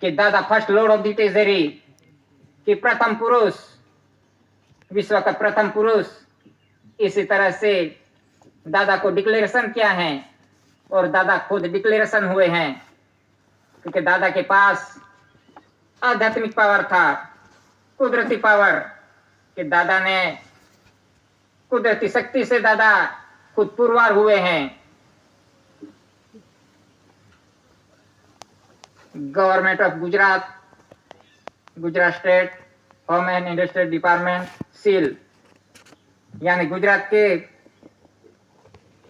कि दादा first Lord of the treasury, कि प्रथम पुरुष, विश्व का प्रथम पुरुष। इसी तरह से दादा को डिक्लेरेशन किया है और दादा खुद डिक्लेरेशन हुए हैं, क्योंकि दादा के पास आध्यात्मिक पावर था, कुदरती पावर, कि दादा ने कुदरती शक्ति से दादा खुद पुरवार हुए हैं। Government of Gujarat, Gujarat state home and industrial department seal, यानी गुजरात के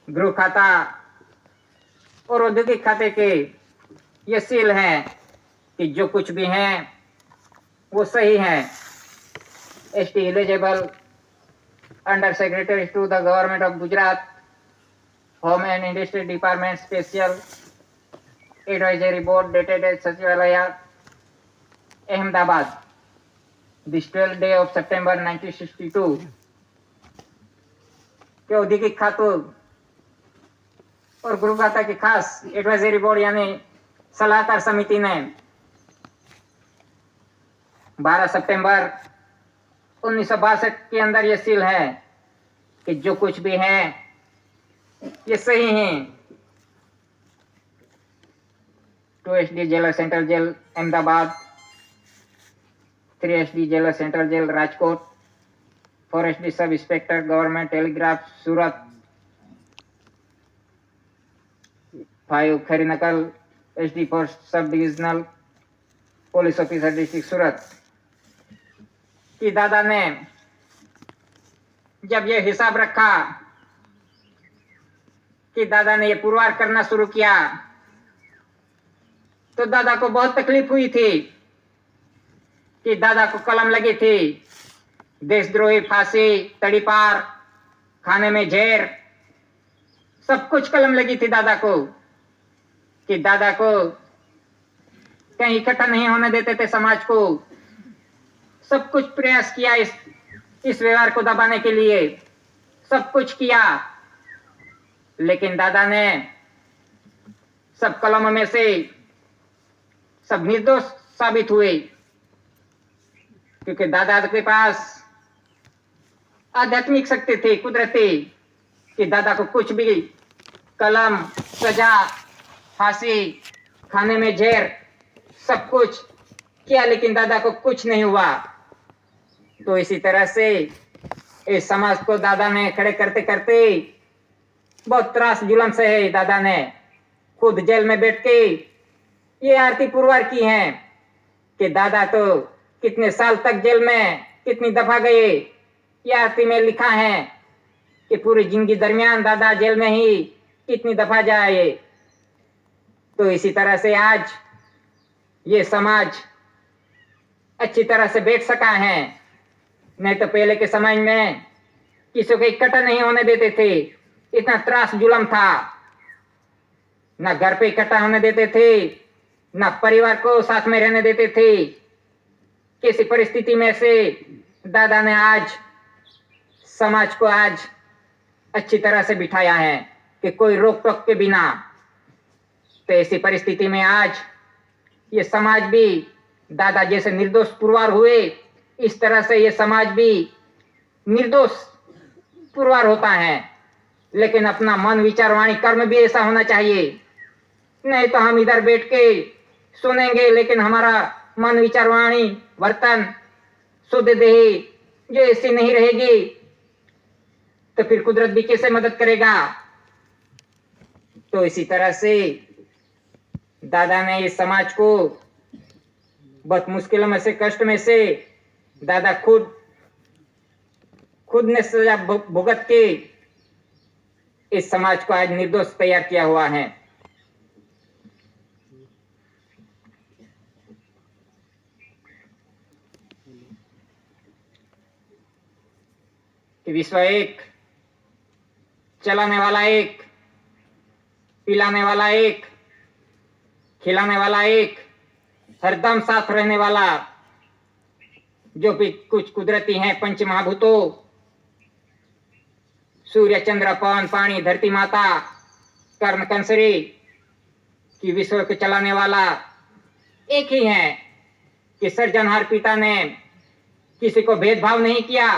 गृह खाता और औद्योगिक खाते के ये सील हैं कि जो कुछ भी है वो सही है। ST eligible under secretary to the government of Gujarat home and industrial department special advisory board dated at Sachivalaya Ahmedabad this 12 day of September 1962 के औद्योगिक खातों और गृह खाता की खास एडवाइजरी बोर्ड यानी सलाहकार समिति ने 12 सितंबर 1962 के अंदर ये सील है कि जो कुछ भी है ये सही है। 2 SD jailer central jail Ahmedabad, 3 SD jailer central jail Rajkot, 4 SD sub inspector government telegraph Surat, 5 खरीनकल SD for sub divisional police officer district Surat. कि दादा ने जब ये हिसाब रखा कि दादा ने ये पुरवार करना शुरू किया तो दादा को बहुत तकलीफ हुई थी, कि दादा को कलम लगी थी, देशद्रोही, फांसी, तड़ीपार, खाने में जहर, सब कुछ कलम लगी थी दादा को, कि दादा को कहीं इकट्ठा नहीं होने देते थे समाज को। सब कुछ प्रयास किया इस व्यवहार को दबाने के लिए, सब कुछ किया, लेकिन दादा ने सब कलमों में से सब निर्दोष साबित हुए, क्योंकि दादा के पास आध्यात्मिक शक्ति थी, कुदरती, कि दादा को कुछ भी कलम, सजा, फांसी, खाने में जहर, सब कुछ किया, लेकिन दादा को कुछ नहीं हुआ। तो इसी तरह से इस समाज को दादा ने खड़े करते करते बहुत त्रास जुलम से है। दादा ने खुद जेल में बैठ के ये आरती पुरवार की है कि दादा तो कितने साल तक जेल में कितनी दफा गए। ये आरती में लिखा है कि पूरी जिंदगी दरमियान दादा जेल में ही कितनी दफा जाए। तो इसी तरह से आज ये समाज अच्छी तरह से बैठ सका है, नहीं तो पहले के समय में किसी को इकट्ठा नहीं होने देते थे, इतना त्रास जुलम था, ना घर पे इकट्ठा होने देते थे, ना परिवार को साथ में रहने देते थे। किसी परिस्थिति में से दादा ने आज समाज को आज अच्छी तरह से बिठाया है कि कोई रोक टोक के बिना। तो ऐसी परिस्थिति में आज ये समाज भी दादा जैसे निर्दोष पुरवार हुए, इस तरह से ये समाज भी निर्दोष पुरवार होता है, लेकिन अपना मन, विचार, वाणी, कर्म भी ऐसा होना चाहिए। नहीं तो हम इधर बैठ के सुनेंगे, लेकिन हमारा मन, विचार, वाणी, वर्तन, शुद्ध देही जो ऐसी नहीं रहेगी, तो फिर कुदरत भी कैसे मदद करेगा। तो इसी तरह से दादा ने इस समाज को बहुत मुश्किलों में से, कष्ट में से दादा खुद ने सजा भुगत के इस समाज को आज निर्दोष तैयार किया हुआ है। कि विश्व एक, चलाने वाला एक, पिलाने वाला एक, खिलाने वाला एक, हरदम साथ रहने वाला, जो भी कुछ कुदरती हैं पंच महाभूतों, सूर्य, चंद्र, पवन, पानी, धरती माता, कर्ण, कंसरी, की विश्व को चलाने वाला एक ही हैं कि सृजनहार पिता ने किसी को भेदभाव नहीं किया।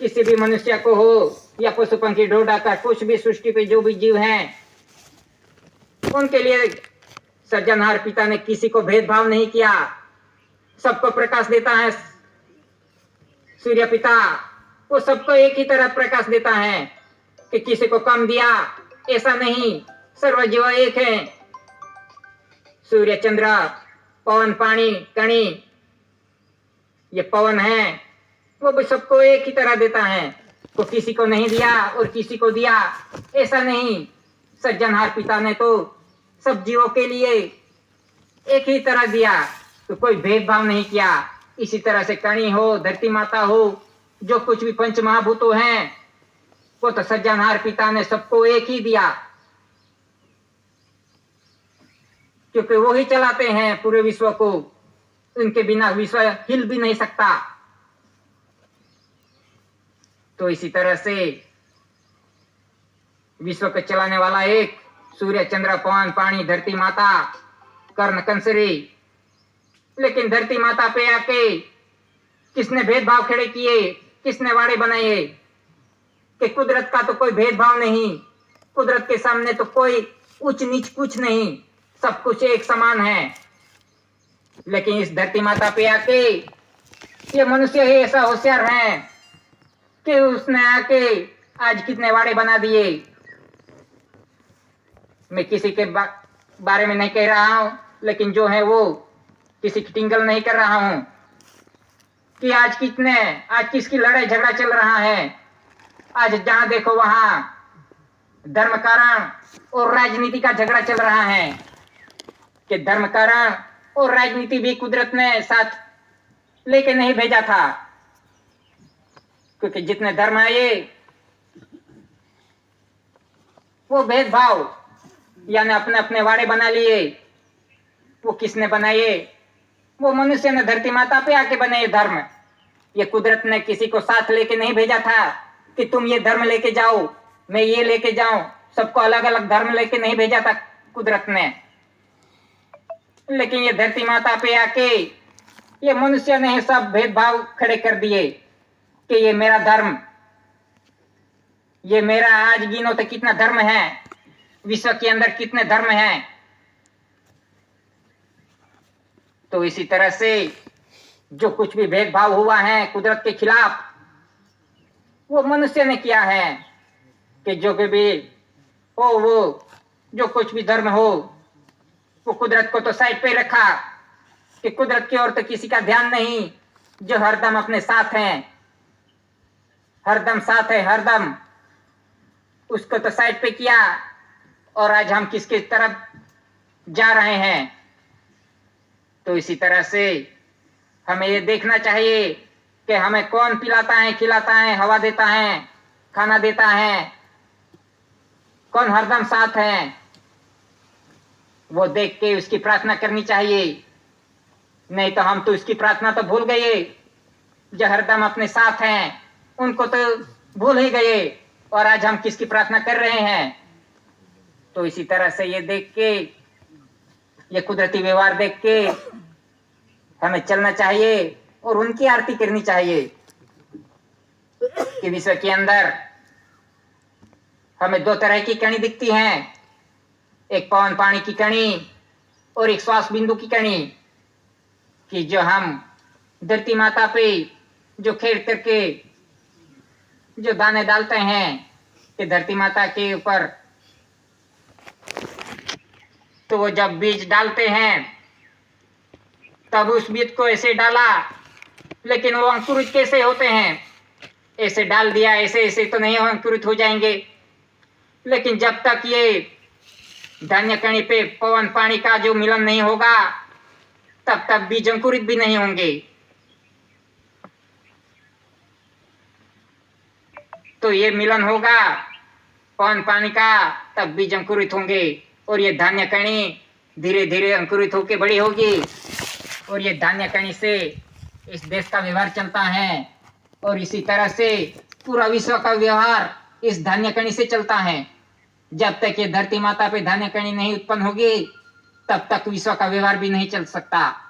किसी भी मनुष्य को हो या पशु पंखी ढोढ़ा का कुछ भी सृष्टि पे जो भी जीव हैं, उनके लिए सृजनहार पिता ने किसी को भेदभाव नहीं किया। सबको प्रकाश देता है सूर्य पिता, वो सबको एक ही तरह प्रकाश देता है कि किसी को कम दिया ऐसा नहीं। सर्व जीव एक है। सूर्य चंद्र पवन पानी कणी, ये पवन है, वो भी सबको एक ही तरह देता है। तो किसी को नहीं दिया और किसी को दिया ऐसा नहीं। सृजनहार पिता ने तो सब जीवों के लिए एक ही तरह दिया, तो कोई भेदभाव नहीं किया। इसी तरह से कणी हो, धरती माता हो, जो कुछ भी पंच महाभूतों हैं, वो तो सृजनहार पिता ने सबको एक ही दिया, क्योंकि वो ही चलाते हैं पूरे विश्व को। उनके बिना विश्व हिल भी नहीं सकता। तो इसी तरह से विश्व को चलाने वाला एक सूर्य चंद्र पवन पानी धरती माता कर्ण कंसरी। लेकिन धरती माता पे आके किसने भेदभाव खड़े किए, किसने वाड़े बनाए कि कुदरत का तो कोई भेदभाव नहीं। कुदरत के सामने तो कोई उच्च नीच कुछ नहीं, सब कुछ एक समान है। लेकिन इस धरती माता पे आके ये मनुष्य ही ऐसा होशियार है कि उसने आके आज कितने वाड़े बना दिए। मैं किसी के बारे में नहीं कह रहा हूं, लेकिन जो है वो किसी की टिंगल नहीं कर रहा हूं कि आज किसकी लड़ाई झगड़ा चल रहा है। आज जहां देखो वहां धर्म कारण और राजनीति का झगड़ा चल रहा है कि धर्म कारण और राजनीति भी कुदरत ने साथ लेके नहीं भेजा था, क्योंकि जितने धर्म आए वो भेदभाव यानी अपने अपने वाड़े बना लिए। वो किसने बनाए? वो मनुष्य ने धरती माता पे आके बनाए धर्म। ये कुदरत ने किसी को साथ लेके नहीं भेजा था कि तुम ये धर्म लेके जाओ, मैं ये लेके जाऊं। सबको अलग अलग धर्म लेके नहीं भेजा था कुदरत ने। लेकिन ये धरती माता पे आके ये मनुष्य ने सब भेदभाव खड़े कर दिए कि ये मेरा धर्म, ये मेरा। आज गिनो तो कितना धर्म है विश्व के अंदर, कितने धर्म हैं। तो इसी तरह से जो कुछ भी भेदभाव हुआ है कुदरत के खिलाफ, वो मनुष्य ने किया है कि जो भी हो, वो जो कुछ भी धर्म हो, वो कुदरत को तो साइड पे रखा कि कुदरत की ओर तो किसी का ध्यान नहीं, जो हरदम अपने साथ हैं, हरदम साथ है, हरदम उसको तो साइड पे किया। और आज हम किसकी तरफ जा रहे हैं? तो इसी तरह से हमें ये देखना चाहिए कि हमें कौन पिलाता है, खिलाता है, हवा देता है, खाना देता है, कौन हरदम साथ है, वो देख के उसकी प्रार्थना करनी चाहिए। नहीं तो हम तो उसकी प्रार्थना तो भूल गए। जो हरदम अपने साथ हैं उनको तो भूल ही गए, और आज हम किसकी प्रार्थना कर रहे हैं? तो इसी तरह से ये देख के, ये कुदरती व्यवहार देख के हमें चलना चाहिए और उनकी आरती करनी चाहिए कि विश्व के अंदर हमें दो तरह की कणी दिखती हैं, एक पवन पानी की कणी और एक श्वास बिंदु की कणी। कि जो हम धरती माता पे जो खेल करके जो दाने डालते हैं कि धरती माता के ऊपर, तो वो जब बीज डालते हैं तब उस बीज को ऐसे डाला, लेकिन वो अंकुरित कैसे होते हैं? ऐसे डाल दिया, ऐसे ऐसे तो नहीं अंकुरित हो जाएंगे। लेकिन जब तक ये धान्य कणी पे पवन पानी का जो मिलन नहीं होगा, तब तक बीज अंकुरित भी नहीं होंगे। तो ये मिलन होगा पवन पानी का, तब बीज अंकुरित होंगे, और ये धान्य कणी धीरे धीरे अंकुरित होकर बड़ी होगी। और ये धान्य कणी से इस देश का व्यवहार चलता है, और इसी तरह से पूरा विश्व का व्यवहार इस धान्य कणी से चलता है। जब तक ये धरती माता पे धान्य कणी नहीं उत्पन्न होगी, तब तक विश्व का व्यवहार भी नहीं चल सकता।